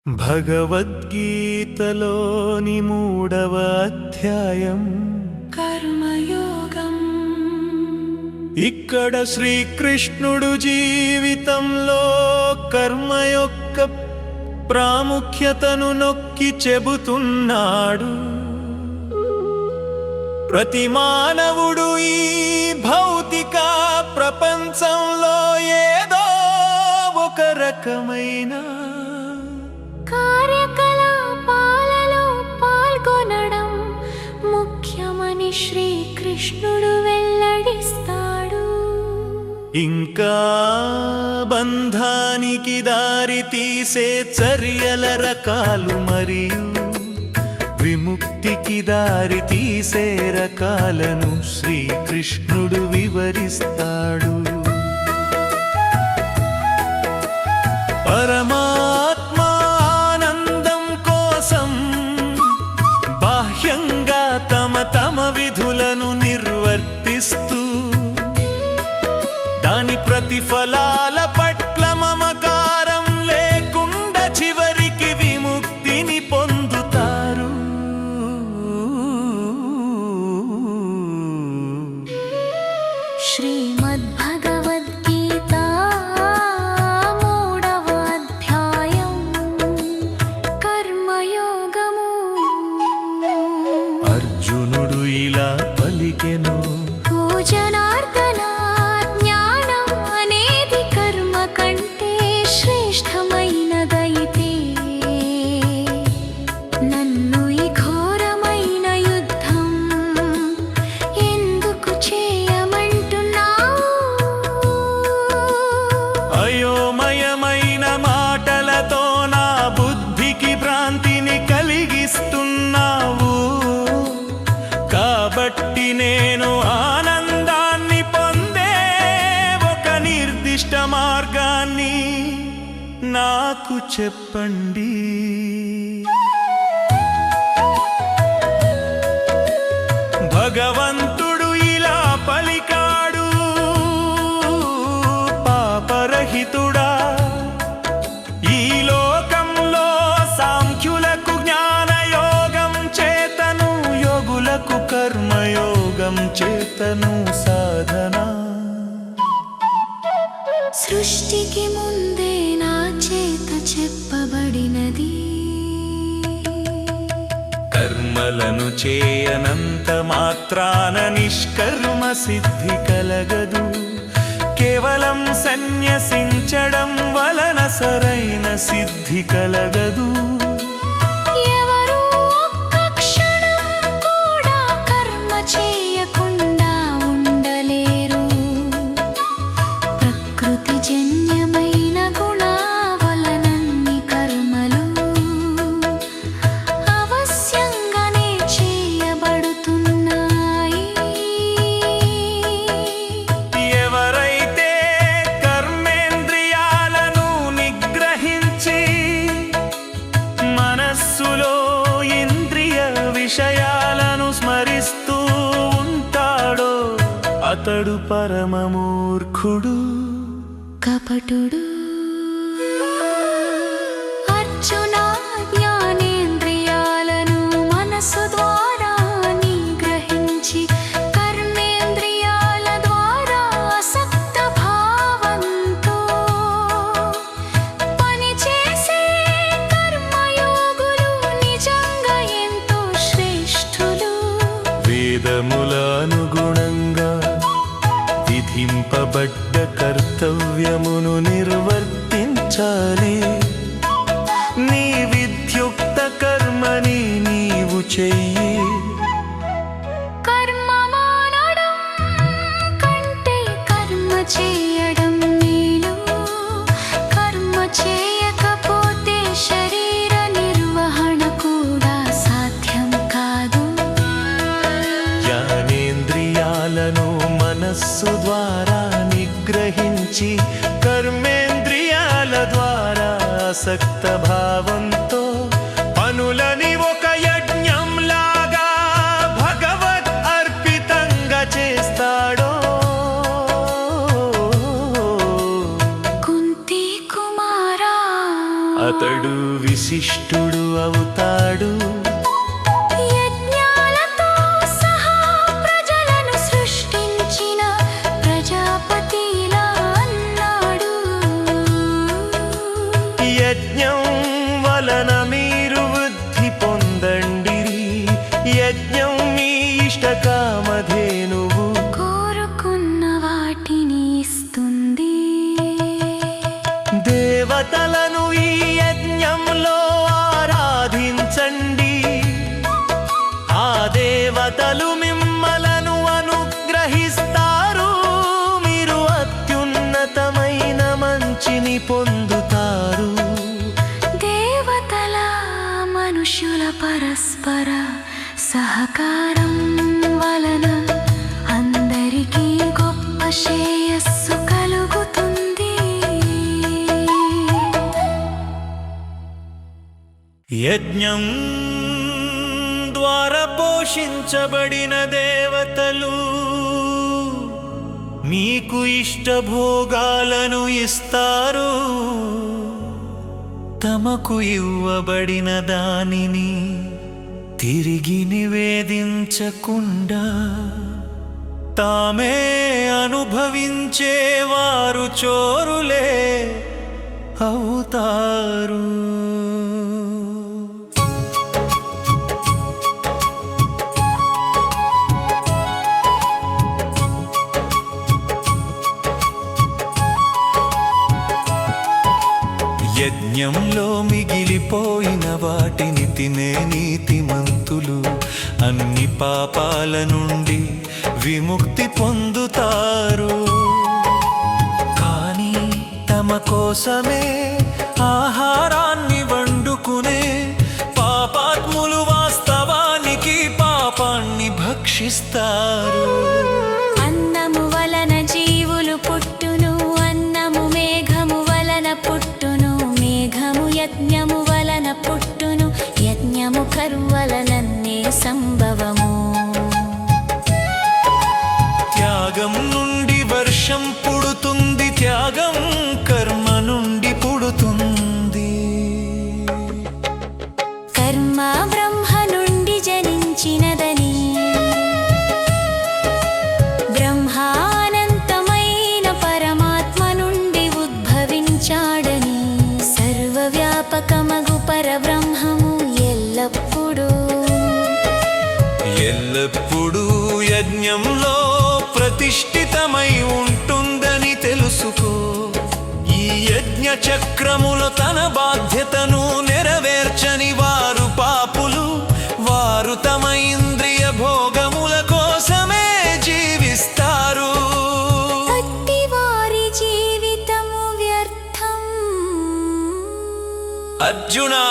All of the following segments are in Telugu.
భగవద్గీతలోని 3వ అధ్యాయం కర్మయోగం. ఇక్కడ శ్రీకృష్ణుడు జీవితంలో కర్మ యొక్క ప్రాముఖ్యతను నొక్కి చెబుతున్నాడు. ప్రతి మానవుడు ఈ భౌతిక ప్రపంచంలో ఏదో ఒక రకమైన కార్యకలాపాలలో పాల్గొనడం ముఖ్యమని శ్రీకృష్ణుడు వెల్లడిస్తాడు. ఇంకా బంధానికి దారి తీసే చర్యల రకాలు మరియు విముక్తికి దారి తీసే రకాలను శ్రీకృష్ణుడు వివరిస్తాడు. పరమాత్మ ఆనందం కోసం బాహ్యంగా తమ విధులను నిర్వర్తిస్తూ దాని ప్రతిఫలాల పట్ల మమకారం లేకుండా చివరికి విముక్తిని పొందుతారు. శ్రీమద్భగవద్గీత 3వ అధ్యాయం కర్మయోగము. అర్జునుడు ఇలా పలికెను, ఓ జనార్దన, జ్ఞానం అనేది కర్మ కంటే శ్రేష్టమైనదైతే నన్ను ఈ ఘోరమైన యుద్ధం ఎందుకు చేయమంటున్నావు? అయోమయమైన మాటలతో నా బుద్ధికి భ్రాంతిని కలిగిస్తున్నావు. కాబట్టి నేను ఆనందాన్ని పొందే ఒక నిర్దిష్ట మార్గాన్ని నాకు చెప్పండి. భగవంతుడు ఇలా పలికాడు, పాపరహితుడా, ఈ లోకంలో సాంఖ్యులకు జ్ఞానయోగం చేతను, యోగులకు కర్మయోగం చేతను సాధన. సృష్టికి ముందే నా చేత చెప్పబడినది. కర్మలను చేయనంత మాత్రాన నిష్కర్మ సిద్ధి కలగదు. కేవలం సన్యసించడం వలన సరైన సిద్ధి కలగదు. ఎవరు ఒక్క క్షణం కూడా కర్మ చేయకుండా ఉండలేరు. ప్రకృతి జన్యమైన గుణావలనన్ని కర్మలు అవశ్యంగానే చేయబడుతున్నాయి. ఎవరైతే కర్మేంద్రియాలను నిగ్రహించి మనస్సులో ఇంద్రియ విషయాలను స్మరిస్తూ ఉంటాడో అతడు పరమమూర్ఖుడు, కపటుడు. అర్జున, జ్ఞానేంద్రియాలను మనసు ద్వారా నిగ్రహించి కర్మేంద్రియాల ద్వారా ఆసక్త భావంతో పనిచేసే కర్మయోగులు నిజంగా ఎంతో శ్రేష్ఠులు. వేదముల అనుగుణంగా విధింపబడ్డ కర్తవ్యమును నిర్వర్తించాలి. నీ విద్యుక్త కర్మని నీవు చెయ్యి. కర్మ మానడం కంటే కర్మ చేయడం మేలు. కర్మ చేయకపోతే శరీర నిర్వహణ కూడా సాధ్యం కాదు. జ్ఞానేంద్రియాలను మనస్సు ద్వారా నిగ్రహించి కర్మేంద్రియాల ద్వారా ఆసక్త భావంతో పనులని ఒక యజ్ఞంలాగా భగవద్ అర్పితంగా చేస్తాడో కుంతి కుమారా, అతడు వాడు విశిష్టుడు అవుతాడు. యజ్ఞాలతో సహా ప్రజలను సృష్టించిన ప్రజాపతిలా అన్నాడు. యజ్ఞం వలన మీరు వృద్ధి పొందండిరి, యజ్ఞం మీ ఇష్టకామధేనువు కోరుకున్న వాటిని ఇస్తుంది. దేవతలను ఈ యజ్ఞంలో ఆరాధించండి, ఆ దేవతలు మిమ్మలను అనుగ్రహిస్తారు. మీరు అత్యున్నతమైన మంచిని పొందుతారు. దేవతల మనుషుల పరస్పర సహకారం వలన అందరికీ గొప్ప శ్రేయస్సు కలుగుతుంది. యజ్ఞం ద్వారా పోషించబడిన దేవతలు మీకు ఇష్టభోగాలను ఇస్తారు. తమకు ఇవ్వబడిన దానిని తిరిగి నివేదించకుండా తామే అనుభవించేవారు చోరులే అవుతారు. యజ్ఞంలో మిగిలిపోయిన వాటిని తినే నీతిమంతులు అన్ని పాపాల నుండి విముక్తి పొందుతారు. కానీ తమ కోసమే ఆహారాన్ని వండుకునే పాపాత్ములు వాస్తవానికి పాపాన్ని భక్షిస్తారు. అన్నము వలన జీవులు పుట్టును, అన్నము మేఘము వలన పుట్టును, మేఘము యజ్ఞము వలన పుట్టును, యజ్ఞము కర్వలనన్నే సంభవము. త్యాగం నుండి వర్షం పుడుతుంది, త్యాగం కర్మ నుండి పుడుతుంది. కర్మ బ్రహ్మ నుండి జనించినదని, బ్రహ్మ అనంతమైన పరమాత్మ నుండి ఉద్భవించాడని, సర్వవ్యాపకమగు పరబ్రహ్మము ఎల్లప్పుడూ యజ్ఞంలో ప్రతిష్ఠితమై ఉంటుందని తెలుసుకో. ఈ యజ్ఞ చక్రములో తన బాధ్యతను నెరవేర్చని వారు పాపులు. వారు తమ ఇంద్రియ భోగముల కోసమే జీవిస్తారు. అట్టి వారి జీవితము వ్యర్థం. అర్జునా,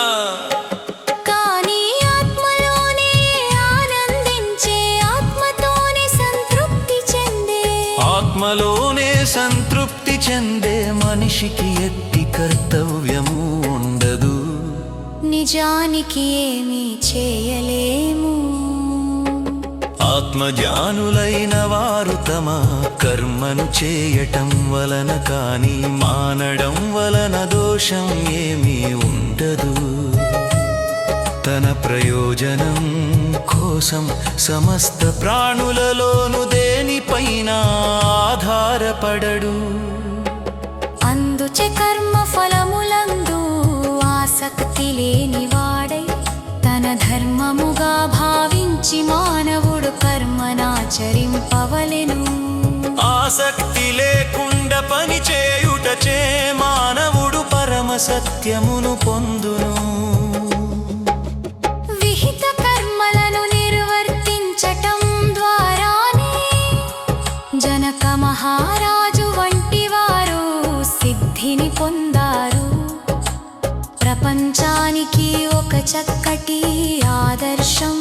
కానీ ఆత్మలోనే ఆనందించే, ఆత్మతోనే సంతృప్తి చెందే, ఆత్మలోనే సంతృప్తి చెందే మనిషికి ఎట్టి కర్తవ్యము ఉండదు. నిజానికి ఏమీ చేయలేము. ఆత్మజ్ఞానులైన వారు తమ కర్మను చేయటం వలన కానీ మానడం వలన దోషం ఏమీ ఉండదు. తన ప్రయోజనం కోసం సమస్త ప్రాణులలోను దేనిపైన ఆధారపడడు. అందుచే కర్మ ఫలములందు ఆసక్తి లేనివాడై తన ధర్మముగా భావించి మానవుడు కర్మనాచరింపవలెను. ఆసక్తి లేకుండా పని చేయుటచే మానవుడు పరమ సత్యమును పొందును. విహిత కర్మలను నిర్వర్తించటం ద్వారానే జనక మహారాజు వంటి వారు సిద్ధిని పొందారు. ప్రపంచానికి ఒక చక్కటి ఆదర్శం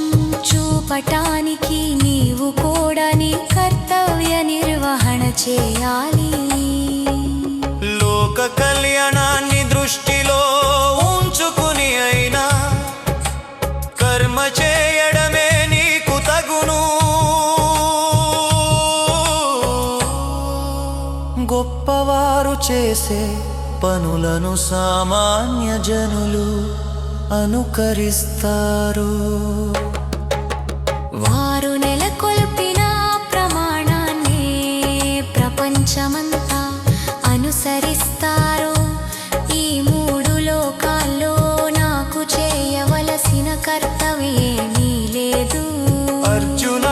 చూపటానికి నీవు కూడా నీ కర్తవ్య నిర్వహణ చేయాలి. లోక కళ్యాణాన్ని దృష్టిలో ఉంచుకుని అయినా కర్మ చేయడమే నీకు తగును. గొప్పవారు చేసే పనులను సామాన్య జనులు అనుకరిస్తారు. వారు నెలకొల్పిన ప్రమాణాన్ని ప్రపంచమంతా అనుసరిస్తారు. ఈ మూడు లోకాల్లో నాకు చేయవలసిన కర్తవ్యేమీ లేదు. అర్జున,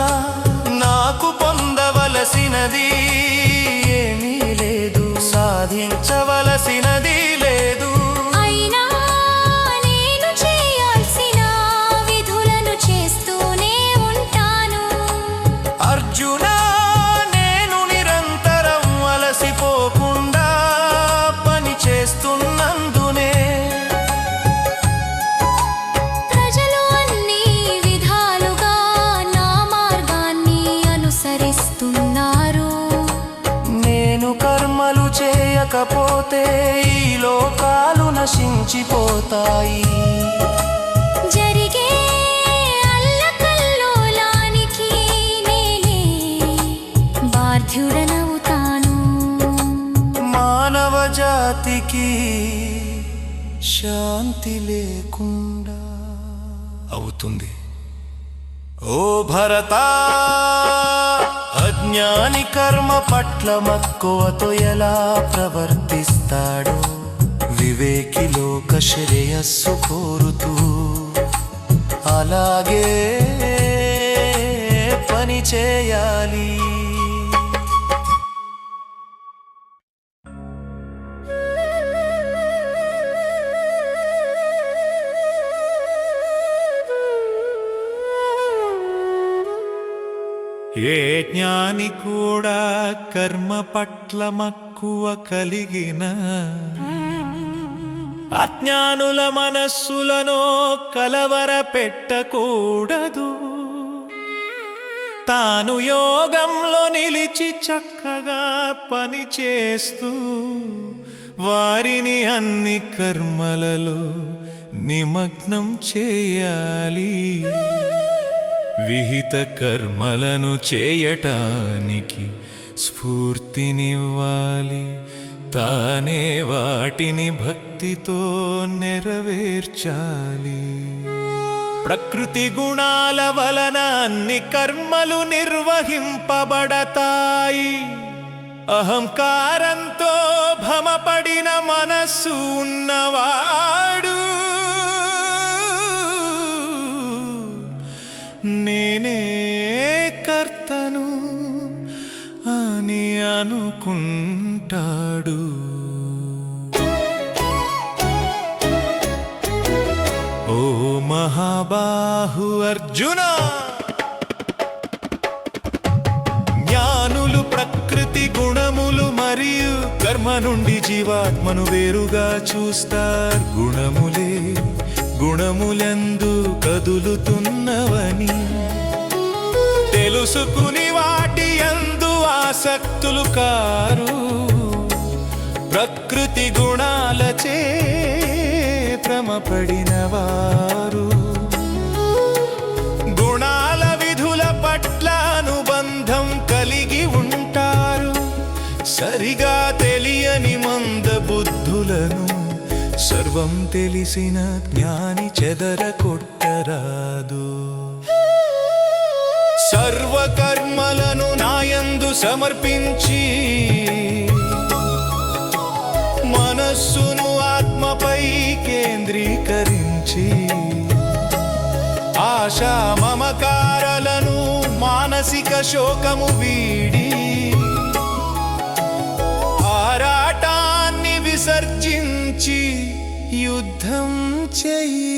నాకు పొందవలసినది ఏమీ లేదు, సాధించవలసినది లేదు. అయినా నేను చేయాల్సిన విధులను చేస్తూనే ఉంటాను. అర్జున, నేను నిరంతరం అలసిపోకుండా పని చేస్తున్నందునే ప్రజలు అన్ని విధాలుగా నా మార్గాన్ని అనుసరిస్తున్నారు. నేను కర్మలు చేయకపోతే ఈ లోకాలు నశించిపోతాయి. జరిగే అల్లకల్లోలానికి నేనే బాధ్యుడనవుతాను. మానవ జాతికి శాంతి లేకుండా అవుతుంది. ఓ భరతా, అజ్ఞాని కర్మ పట్ల మక్కువతో ఎలా ప్రవర్తిస్తాడో, వివేకి లోక శ్రేయస్సు కోరుతూ అలాగే పని చేయాలి. ఏ జ్ఞాని కూడా కర్మ పట్ల మక్కువ కలిగిన అజ్ఞానుల మనస్సులను కలవర పెట్టకూడదు. తాను యోగంలో నిలిచి చక్కగా పని చేస్తూ వారిని అన్ని కర్మలలో నిమగ్నం చేయాలి. విహిత కర్మలను చేయటానికి స్ఫూర్తినివ్వాలి. తానే వాటిని భక్తితో నెరవేర్చాలి. ప్రకృతి గుణాల వలన అన్ని కర్మలు నిర్వహింపబడతాయి. అహంకారంతో భ్రమపడిన మనస్సు ఉన్నవాడు నేనే కర్తను అని అనుకుంటాడు. ఓ మహాబాహు అర్జున, జ్ఞానులు ప్రకృతి గుణములు మరియు కర్మ నుండి జీవాత్మను వేరుగా చూస్తారు. గుణములందు కదులుతున్నవని తెలుసుకుని వాటి యందు ఆసక్తులు కారు. ప్రకృతి గుణాలచే భ్రమపడిన వారు గుణాల విధుల పట్ల అనుబంధం కలిగి ఉంటారు. సరిగా తెలియని మంద బుద్ధులను సర్వం తెలిసిన జ్ఞాని చెదరగొట్టరాదు. సర్వకర్మలను నాయందు సమర్పించి మనస్సును ఆత్మపై కేంద్రీకరించి ఆశా మమకారాలను మానసిక శోకము వీడి ఆరాటాన్ని విసర్జించి యుద్ధం చెయ్యి.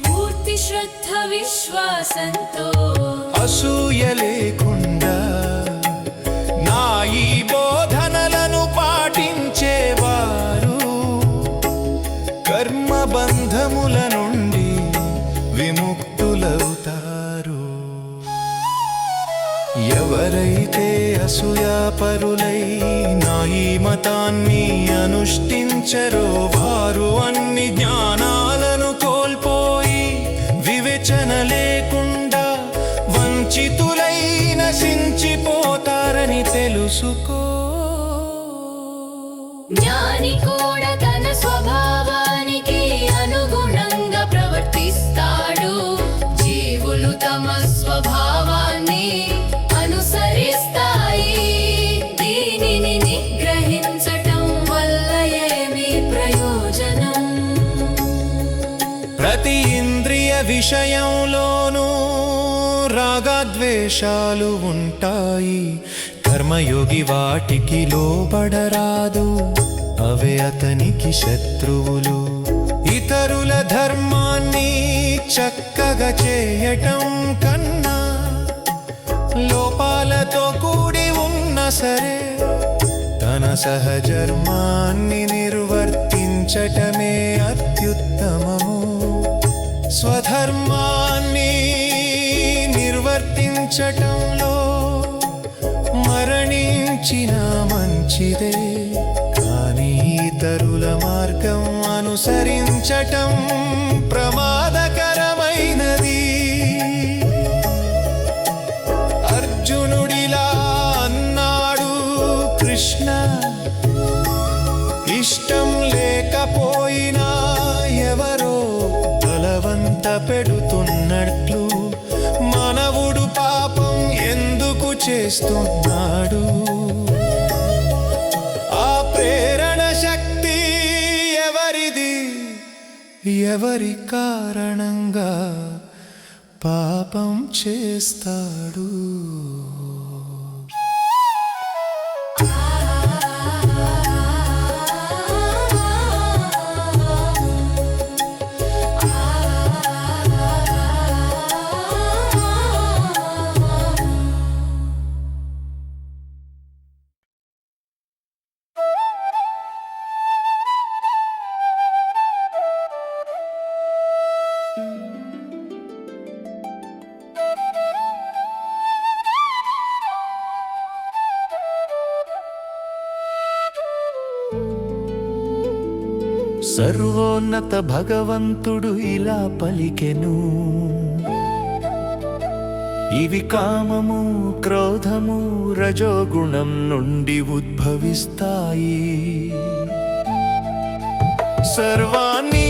పూర్తి శ్రద్ధ విశ్వాసంతో అసూయ లేకుండా నా ఈ బోధనలను పాటించేవారు కర్మబంధముల నుండి విముక్తులవుతారు. ఎవరైతే అసూయాపరులై నా ఈ మతాన్ని అనుష్ఠించరో వారు అన్ని జ్ఞానాలను కోల్పోయి వివేచన లేకుండా వంచితులై నశించిపోతారని తెలుసుకో. జ్ఞానికో ప్రతి ఇంద్రియ విషయంలోనూ రాగద్వేషాలు ఉంటాయి. కర్మయోగి వాటికి లోబడరాదు, అవే అతనికి శత్రువులు. ఇతరుల ధర్మాన్ని చక్కగా చేయటం కన్నా లోపాలతో కూడి ఉన్న సరే తన సహధర్మాన్ని నిర్వర్తించటమే అత్యుత్తమము. స్వధర్మాన్ని నిర్వర్తించటంలో మరణించిన మంచిదే, కానీ ఇతరుల మార్గం అనుసరించటం ప్రమాదకరమైనది. అర్జునుడిలా అన్నాడు కృష్ణ, ఇష్టం లేకపోయినా ఎవరో బలవంత పెడుతున్నట్లు మానవుడు పాపం ఎందుకు చేస్తున్నాడు? ఆ ప్రేరణ శక్తి ఎవరిది? ఎవరి కారణంగా పాపం చేస్తాడు? సర్వోన్నత భగవంతుడు ఇలా పలికెను, ఇవి కామము, క్రోధము, రజోగుణం నుండి ఉద్భవిస్తాయి. సర్వాన్ని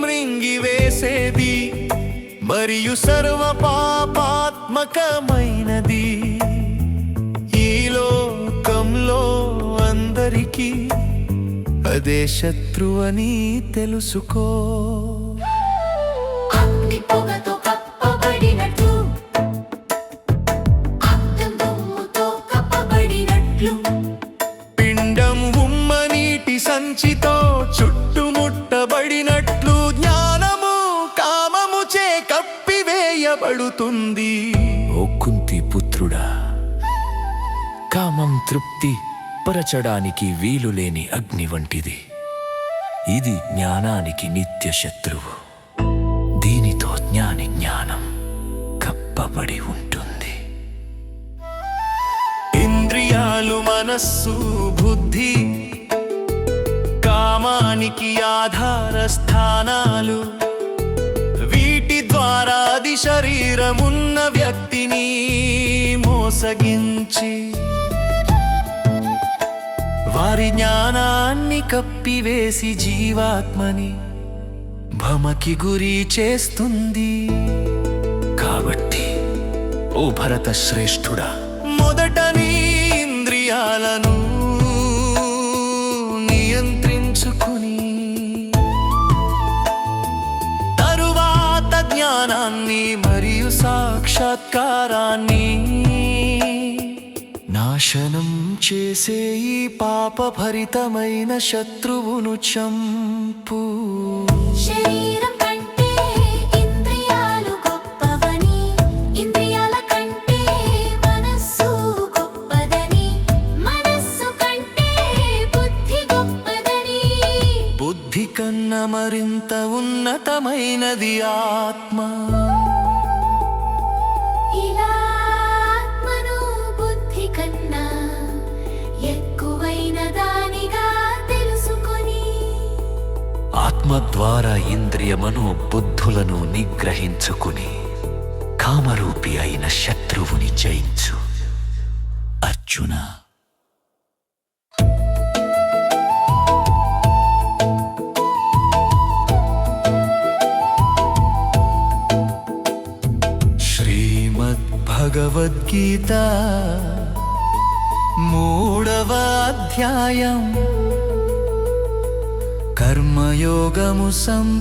మృంగివేసేది మరియు సర్వ పాపాత్మకమైనది. ఈ లోకంలో అందరికీ అదే శత్రువని తెలుసుకో. అగ్ని పొగతో కప్పబడినట్లు, అద్దం దుమ్ముతో కప్పబడినట్లు, పిండం ఉమ్మ నీటి సంచితో చుట్టుముట్టబడినట్లు జ్ఞానము కామముచే కప్పివేయబడుతుంది. ఓ కుంతి పుత్రుడా, కామం తృప్తి పరచడానికి వీలులేని అగ్ని వంటిది. ఇది జ్ఞానానికి నిత్య శత్రువు. దీనితో జ్ఞానం కప్పబడి ఉంటుంది. ఇంద్రియాలు, మనస్సు, బుద్ధి కామానికి ఆధార స్థానాలు. వీటి ద్వారా అది శరీరమున్న వ్యక్తిని మోసగించి వారి జ్ఞానాన్ని కప్పివేసి జీవాత్మని భ్రమకి గురి చేస్తుంది. కాబట్టి ఓ భరత శ్రేష్ఠుడా, మొదట నీ ఇంద్రియాలను నియంత్రించుకుని తరువాత జ్ఞానాన్ని మరియు సాక్షాత్కారాన్ని నాశనం చేసే ఈ పాపభరితమైన శత్రువును చంపు. శరీరం కంటే ఇంద్రియాలు గొప్పవని, ఇంద్రియాల కంటే మనస్సు గొప్పదని, మనస్సు కంటే బుద్ధి గొప్పదని, బుద్ధి కన్నా మరింత ఉన్నతమైనది ఆత్మ. ఇలా ఆత్మను బుద్ధి కన్నా ఎక్కువైన దానిగా తెలుసుకొని ఆత్మ ద్వారా ఇంద్రియ మనోబుద్ధులను నిగ్రహించుకుని కామరూపి అయిన శత్రువుని జయించు. అర్జున, భగవద్గీత 3వ అధ్యాయం. కర్మయోగము సంపూర్ణం